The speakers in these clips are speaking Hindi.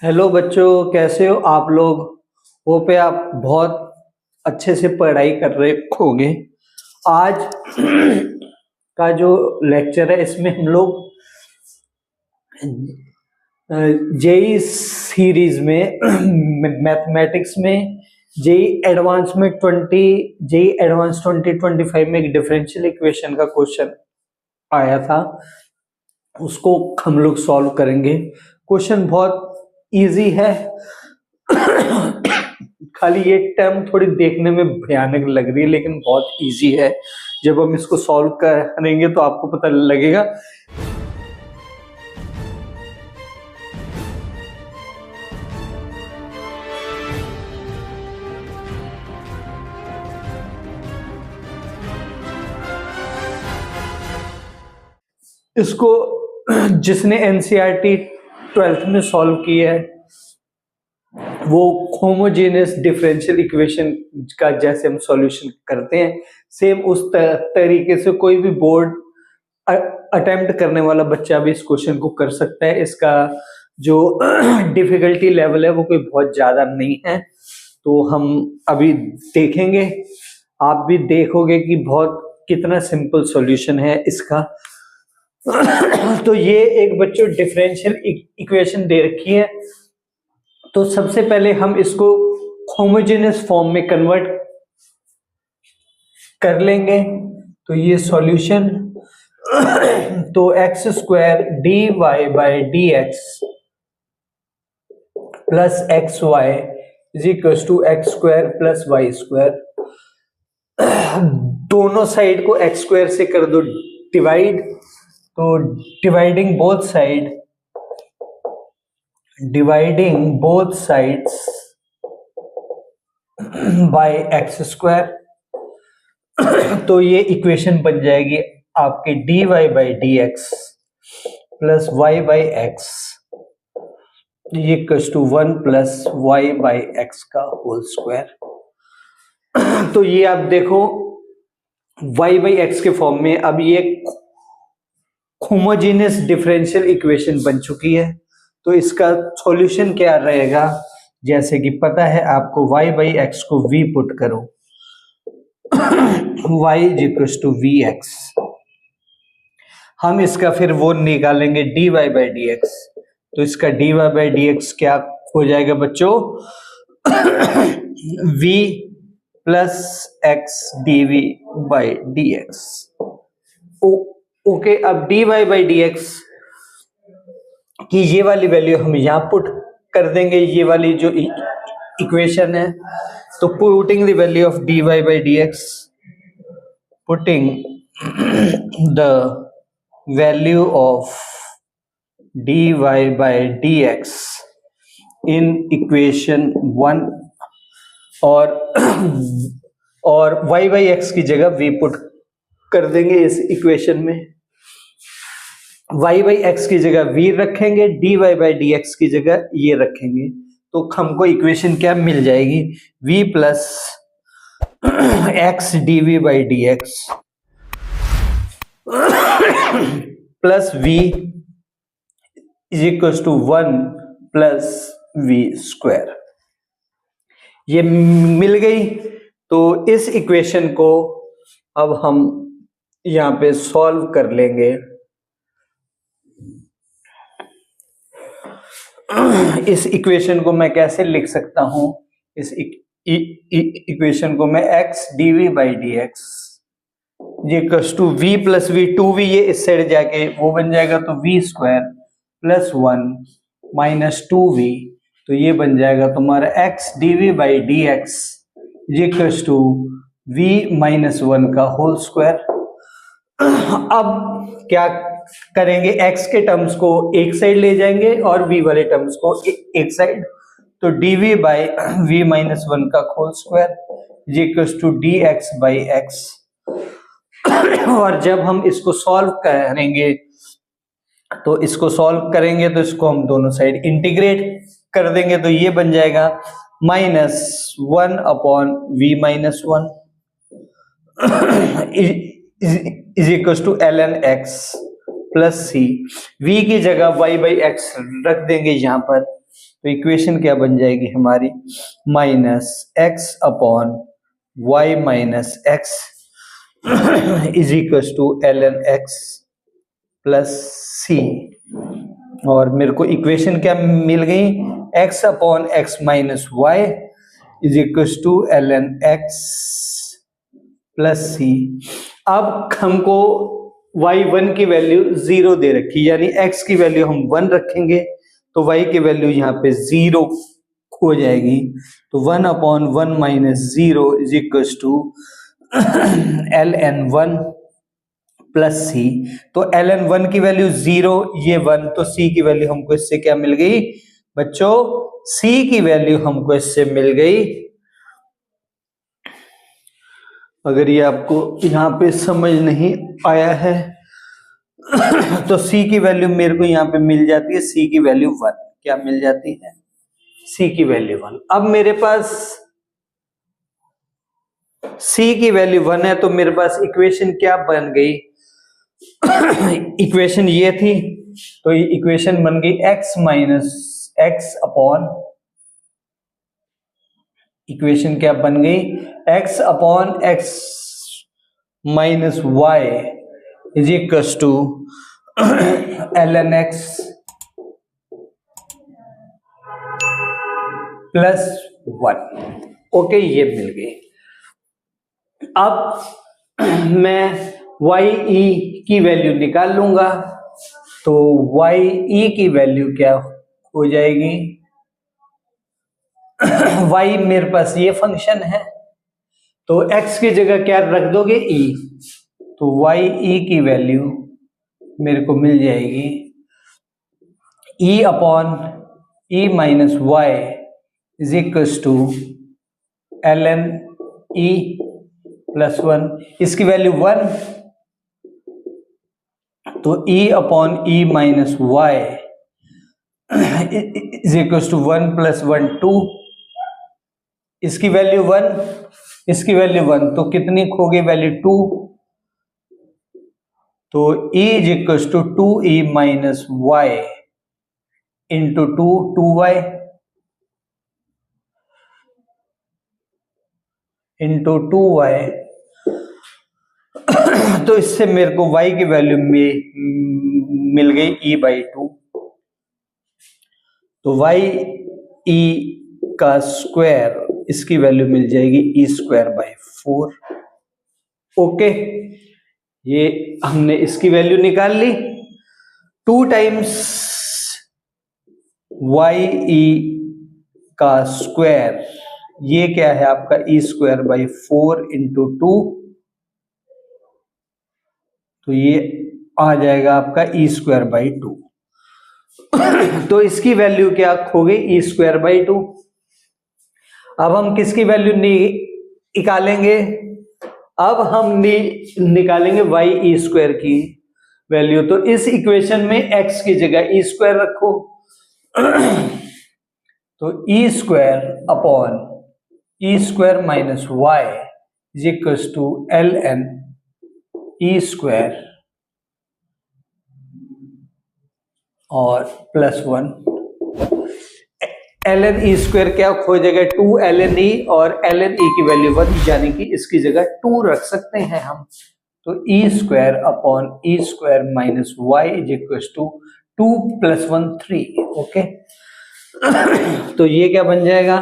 हेलो बच्चों, कैसे हो आप लोग। वो पे आप बहुत अच्छे से पढ़ाई कर रहे होंगे। आज का जो लेक्चर है इसमें हम लोग जेई सीरीज में मैथमेटिक्स में जेई एडवांस में 2025 में एक डिफरेंशियल इक्वेशन का क्वेश्चन आया था, उसको हम लोग सॉल्व करेंगे। क्वेश्चन बहुत इजी है। खाली ये टर्म थोड़ी देखने में भयानक लग रही है लेकिन बहुत इजी है। जब हम इसको सॉल्व करेंगे तो आपको पता लगेगा। इसको जिसने एनसीईआरटी 12th में सॉल्व किया है वो होमोजेनियस डिफरेंशियल इक्वेशन का जैसे हम सॉल्यूशन करते हैं सेम उस तरीके से कोई भी बोर्ड अटेम्प्ट करने वाला बच्चा भी इस क्वेश्चन को कर सकता है। इसका जो डिफिकल्टी लेवल है वो कोई बहुत ज्यादा नहीं है, तो हम अभी देखेंगे। आप भी देखोगे कि बहुत कितना सिंपल सॉल्यूशन है इसका। तो ये एक बच्चों डिफरेंशियल इक्वेशन दे रखी है, तो सबसे पहले हम इसको होमोजेनियस फॉर्म में कन्वर्ट कर लेंगे। तो ये सॉल्यूशन तो x square d y by d x plus x y is equal to x square plus y square. दोनों साइड को एक्स स्क्वायर से कर दो डिवाइड, तो dividing both sides by x square. तो ये इक्वेशन बन जाएगी आपके d y by d x plus y by x ये equals to 1 plus y by x का होल स्क्वायर। तो ये आप देखो y बाई एक्स के फॉर्म में अब ये होमोजेनियस डिफरेंशियल इक्वेशन बन चुकी है। तो इसका सॉल्यूशन क्या रहेगा, जैसे कि पता है आपको y बाई एक्स को v पुट करो, y is equal to v x. हम इसका फिर वो निकालेंगे dy बाई dx, तो इसका dy बाई dx क्या हो जाएगा बच्चों, v plus x dv by dx। Okay, अब dy बाई dx की ये वाली वैल्यू हम यहां पुट कर देंगे, ये वाली जो इक्वेशन है। तो putting the value of dy by dx, putting the value of dy by dx in equation 1 और y by x की जगह v पुट कर देंगे इस इक्वेशन में। y by x की जगह v रखेंगे, dy by dx की जगह ये रखेंगे, तो हमको इक्वेशन क्या मिल जाएगी, v plus x dv by dx plus v is equal to 1 plus v square. ये मिल गई। तो इस इक्वेशन को अब हम यहां पे सॉल्व कर लेंगे। इस इक्वेशन को मैं कैसे लिख सकता हूं, इस इक्वेशन को मैं x dv बाई dx ये equals to v plus v, 2v ये इस साइड जाके वो बन जाएगा, तो v square plus 1 minus 2v, तो ये बन जाएगा तुम्हारा x dv बाई dx ये इक्वल्स टू v माइनस 1 का होल स्क्वायर। अब क्या करेंगे, x के टर्म्स को एक साइड ले जाएंगे और v वाले टर्म्स को एक साइड, तो dv बाई v माइनस 1 का होल स्क्वायर ये equals to dx by x। और जब हम इसको सॉल्व करेंगे तो इसको हम दोनों साइड इंटीग्रेट कर देंगे, तो ये बन जाएगा minus 1 upon v minus 1 is equal to ln x plus c। v की जगह y बाई एक्स रख देंगे यहाँ पर, तो इक्वेशन क्या बन जाएगी हमारी, minus x upon y minus x is equal to l n x plus c. और मेरे को इक्वेशन क्या मिल गई, x upon x minus y is equal to l n x plus c. अब हमको y1 की वैल्यू 0 दे रखी, यानी x की वैल्यू हम 1 रखेंगे तो y की वैल्यू यहाँ पे 0 हो जाएगी। तो 1 upon 1 minus 0 is equal to l n 1 plus c. तो एल एन 1 की वैल्यू 0, ये 1, तो सी की वैल्यू हमको इससे क्या मिल गई बच्चों, सी की वैल्यू हमको इससे मिल गई। अगर ये आपको यहाँ पे समझ नहीं आया है तो c की वैल्यू मेरे को यहाँ पे मिल जाती है, c की वैल्यू 1, क्या मिल जाती है, c की वैल्यू 1। अब मेरे पास c की वैल्यू 1 है तो मेरे पास इक्वेशन क्या बन गई इक्वेशन ये थी, तो ये इक्वेशन बन गई x minus x upon, equation क्या बन गई, x upon x minus y is equal to l n x plus 1। Okay, ये मिल गई। अब मैं वाई ई की वैल्यू निकाल लूंगा, तो वाई ई की वैल्यू क्या हो जाएगी y मेरे पास ये फंक्शन है तो x की जगह क्या रख दोगे e, तो y e की वैल्यू मेरे को मिल जाएगी e upon e minus y is equal to l n e plus 1। इसकी वैल्यू 1, तो e upon e minus y is equal to 1 plus 1 2। इसकी वैल्यू 1, इसकी वैल्यू 1, तो कितनी खो गई वैल्यू 2, तो e is equal to 2e minus y into 2y into 2y। तो इससे मेरे को y की वैल्यू में मिल गई e बाई 2, तो y e का स्क्वायर, इसकी वैल्यू मिल जाएगी ई स्क्वायर बाई 4। ओके, ये हमने इसकी वैल्यू निकाल ली। 2 टाइम्स वाई ई का स्क्वायर, ये क्या है आपका ई स्क्वायर बाई 4 इंटू 2, तो ये आ जाएगा आपका ई स्क्वायर बाई 2। तो इसकी वैल्यू क्या हो गई, ई स्क्वायर बाई 2। अब हम किसकी वैल्यू निकालेंगे, अब हम निकालेंगे वाई ई स्क्वायर की वैल्यू। तो इस इक्वेशन में x की जगह ई स्क्वायर रखो तो e square upon e square minus y is equal to l n e square और plus 1। L n e square क्या हो जाएगा, 2 एल एन ई, और एल एन ई की वैल्यू 1, यानी कि इसकी जगह 2 रख सकते हैं हम। तो e square upon e square minus y is equal to 2 plus 1 3। Okay, तो ये क्या बन जाएगा,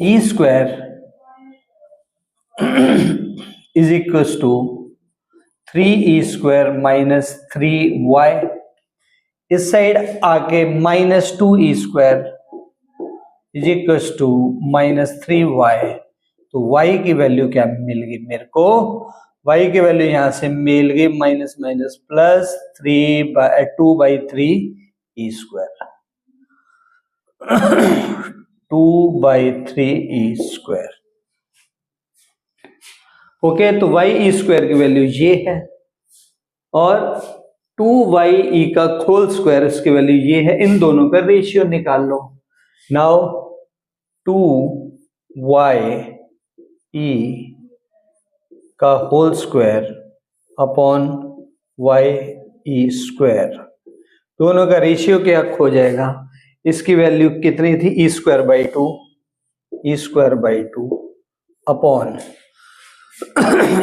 e square is equal to 3e square minus 3y, इस साइड आके minus 2e square is equal to minus 3y। तो y की वैल्यू क्या मिल गई मेरे को, y की वैल्यू यहां से मिल गई minus minus plus 2 by 3 e square 2 by 3 e square. Okay, तो y e स्क्वायर की वैल्यू ये है और 2y का होल स्क्वायर इसकी वैल्यू ये है। इन दोनों का रेशियो निकाल लो। नाउ 2y का होल स्क्वायर अपॉन y स्क्वायर, दोनों का रेशियो क्या हो जाएगा, इसकी वैल्यू कितनी थी, E square by two upon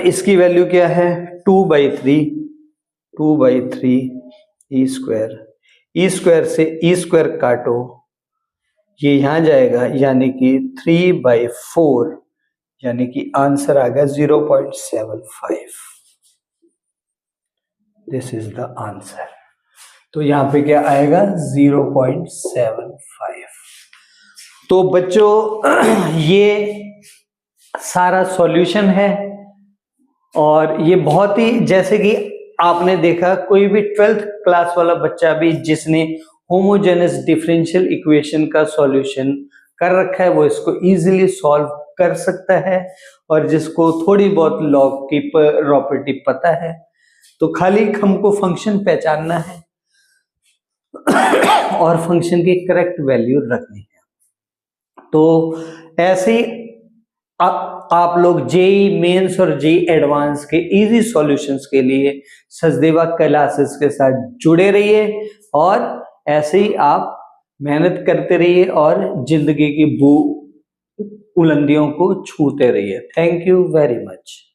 इसकी वैल्यू क्या है, 2/3 ई स्क्वायर से ई स्क्वायर काटो, ये यहां जाएगा, यानी कि 3/4, यानी कि आंसर आ गया 0.75। This is the answer. तो यहां पे क्या आएगा, 0.75। तो बच्चों ये सारा सॉल्यूशन है, और ये बहुत ही, जैसे कि आपने देखा कोई भी 12th क्लास वाला बच्चा भी जिसने होमोजेनस डिफरेंशियल इक्वेशन का सॉल्यूशन कर रखा है वो इसको इजीली सॉल्व कर सकता है, और जिसको थोड़ी बहुत लॉग की प्रॉपर्टी पता है तो खाली हमको फंक्शन पहचानना है और फंक्शन की करेक्ट वैल्यू रखनी है। तो ऐसे ही आप लोग जेई मेंस और जेई एडवांस के इजी सॉल्यूशंस के लिए सचदेवा क्लासेस के साथ जुड़े रहिए, और ऐसे ही आप मेहनत करते रहिए और जिंदगी की बुलंदियों को छूते रहिए। Thank you very much.